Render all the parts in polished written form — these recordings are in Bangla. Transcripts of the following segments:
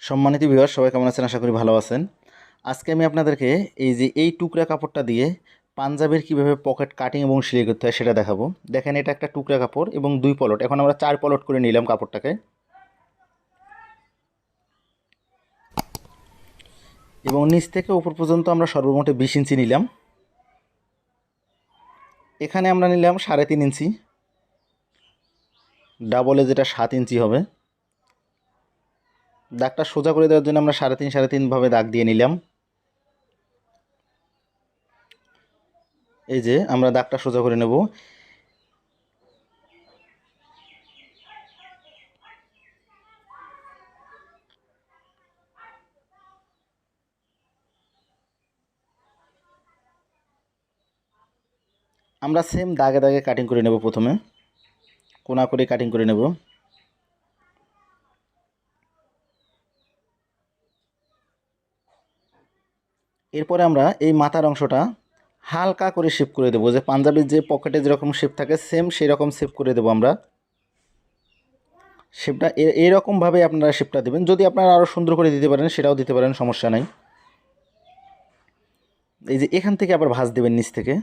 সম্মানিত ভিউয়ার সবাই কেমন আছেন? আশা করি ভালো আছেন। আজকে আমি আপনাদেরকে এই যে এই টুকরা কাপড়টা দিয়ে পাঞ্জাবির কিভাবে পকেট কাটিং এবং সেলাই করতে হয় সেটা দেখাবো। দেখেন এটা একটা টুকরা কাপড় এবং 2 পলট। এখন আমরা 4 পলট করে নিলাম কাপড়টাকে এবং নিচ থেকে উপর পর্যন্ত আমরা সর্বমোট 20 ইঞ্চি নিলাম। এখানে আমরা নিলাম 3.5 ইঞ্চি, ডাবলে যেটা 7 ইঞ্চি হবে। দাগটা সোজা করে দেওয়ার জন্য আমরা 3.5 ভাবে দাগ দিয়ে নিলাম। এই যে আমরা দাগটা সোজা করে নেব। আমরা সেম দাগে দাগে কাটিং করে নেব। প্রথমে কোনা করে কাটিং করে নেব। এরপরে আমরা এই মাথার অংশটা হালকা করে শেপ করে দেবো, যে পাঞ্জাবির যে পকেটে যেরকম শেপ থাকে সেম সেই রকম শেপ করে দেবো আমরা। শেপটা এইরকমভাবে আপনারা শেপটা দেবেন। যদি আপনারা আরও সুন্দর করে দিতে পারেন সেটাও দিতে পারেন, সমস্যা নাই। এই যে এখান থেকে আবার ভাঁজ দেবেন নিচ থেকে।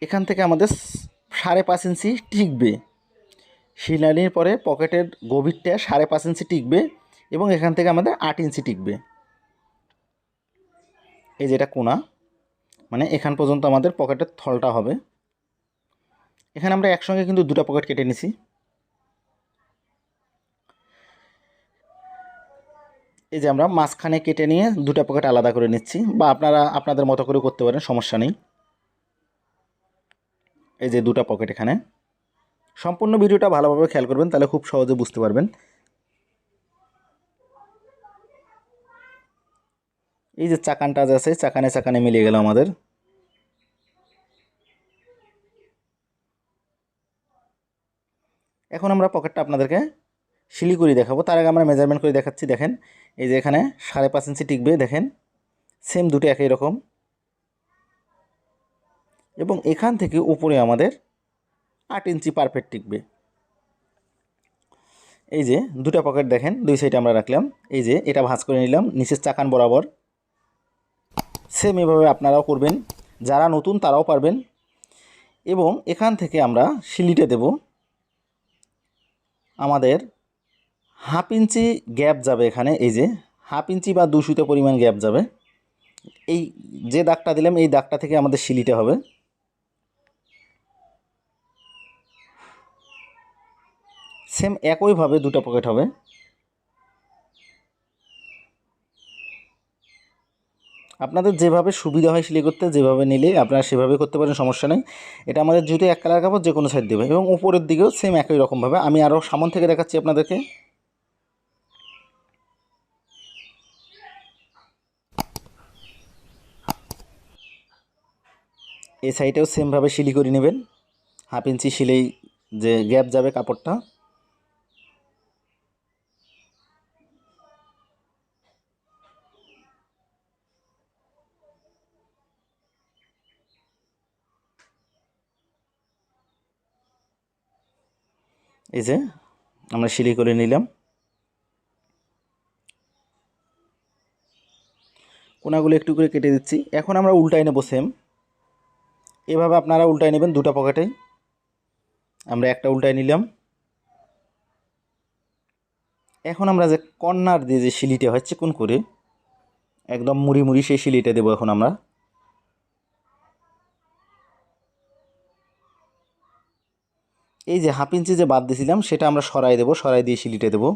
এখান থেকে আমাদের 5.5 ইঞ্চি টিকবে। শিলানির পরে পকেটের গভীরটা 5.5 ইঞ্চি টিকবে এবং এখান থেকে আমাদের 8 ইঞ্চি টিকবে। এই যে এটা কোনা, মানে এখান পর্যন্ত আমাদের পকেটের থলটা হবে। এখানে আমরা একসঙ্গে কিন্তু দুটো পকেট কেটে নিছি। এই যে আমরা মাঝখানে কেটে নিয়ে দুটো পকেট আলাদা করে নিচ্ছি, বা আপনারা আপনাদের মতো করে করতে পারেন, সমস্যা নেই। এই যে দুটো পকেট এখানে। সম্পূর্ণ ভিডিওটা ভালোভাবে খেয়াল করবেন, তাহলে খুব সহজে বুঝতে পারবেন। এই যে চাকানটা আছে, চাকানে চাকানে মিলিয়ে গেল আমাদের। এখন আমরা পকেটটা আপনাদেরকে সিলি করে দেখাবো। তার আগে আমরা মেজারমেন্ট করে দেখাচ্ছি। দেখেন এই যে এখানে 5.5 ইঞ্চি টিকবে, দেখেন সেম দুটো একই রকম। এবং এখান থেকে উপরে আমাদের 8 ইঞ্চি পারফেক্ট টিকবে। এই যে দুটো পকেট দেখেন, দুই সাইডে আমরা রাখলাম। এই যে এটা ভাঁজ করে নিলাম নিচের চাকান বরাবর। সেম এভাবে আপনারাও করবেন, যারা নতুন তারাও পারবেন। এবং এখান থেকে আমরা সিলিটা দেব। আমাদের 1/2 ইঞ্চি গ্যাপ যাবে এখানে। এই যে 1/2 ইঞ্চি বা 2 সুতো পরিমাণ গ্যাপ যাবে। এই যে দাগটা দিলাম এই দাগটা থেকে আমাদের সিলিটা হবে। সেম একইভাবে দুটো পকেট হবে। আপনাদের যেভাবে সুবিধা হয় সেলাই করতে, যেভাবে নিলে আপনারা সেভাবে করতে পারেন, সমস্যা নেই। এটা আমাদের যেহেতু এক কালার কাপড়, যে কোনো সাইড দেবে। এবং উপরের দিকেও সেম একই রকমভাবে। আমি আরও সামন থেকে দেখাচ্ছি আপনাদেরকে। এই সাইডেও সেমভাবে সিলি করে নেবেন। 1/2 ইঞ্চি সিলাই যে গ্যাপ যাবে কাপড়টা। এই যে আমরা সিলি করে নিলাম। কোনাগুলো একটু করে কেটে দিচ্ছি। এখন আমরা উল্টাই নেব সেম। এভাবে আপনারা উল্টাই নেবেন দুটো পকেটে। আমরা একটা উল্টাই নিলাম। এখন আমরা যে কর্নার দিয়ে যে সিলিটা হয় চিকন করে একদম মুড়ি মুড়ি, সেই সিলিটা দেবো এখন আমরা। এই যে 1/2 ইঞ্চি যে বাদ দিয়েছিলাম সেটা আমরা সরাই দেবো, সরাই দিয়ে সিলিটা দেবো।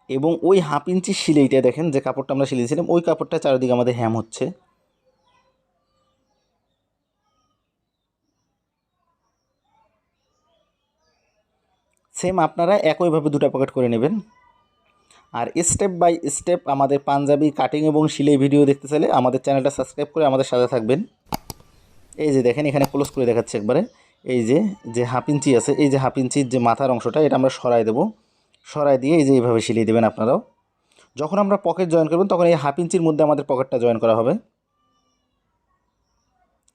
এবং ওই 1/2 ইঞ্চি সিলাইটা দেখেন, যে কাপড়টা আমরা সিলিয়েছিলাম ওই কাপড়টা চারিদিকে আমাদের হ্যাম হচ্ছে। সেম আপনারা একইভাবে দুটো পকেট করে নেবেন। আর স্টেপ বাই স্টেপ আমাদের পাঞ্জাবি কাটিং এবং সিলাই ভিডিও দেখতে চাইলে আমাদের চ্যানেলটা সাবস্ক্রাইব করে আমাদের সাথে থাকবেন। এই যে দেখেন এখানে ক্লোজ করে দেখাচ্ছি একবারে। এই যে 1/2 ইঞ্চি আছে, এই যে 1/2 ইঞ্চির যে মাথার অংশটা এটা আমরা সরাই দেবো। সরাই দিয়ে এই যে এইভাবে সিলিয়ে দেবেন আপনারাও। যখন আমরা পকেট জয়েন করবেন তখন এই 1/2 ইঞ্চির মধ্যে আমাদের পকেটটা জয়েন করা হবে।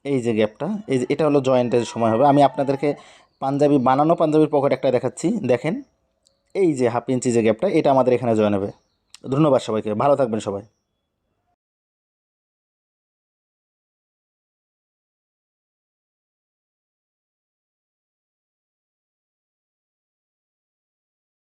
এই যে গ্যাপটা, এই যে এটা হলো জয়েন্টের সময় হবে। আমি আপনাদেরকে পাঞ্জাবি বানানো পাঞ্জাবির পকেট একটা দেখাচ্ছি, দেখেন এই যে হাফ ইঞ্চি যে গ্যাপটা, এটা আমাদের এখানে জয়েন হবে। ধন্যবাদ সবাইকে, ভালো থাকবেন সবাই।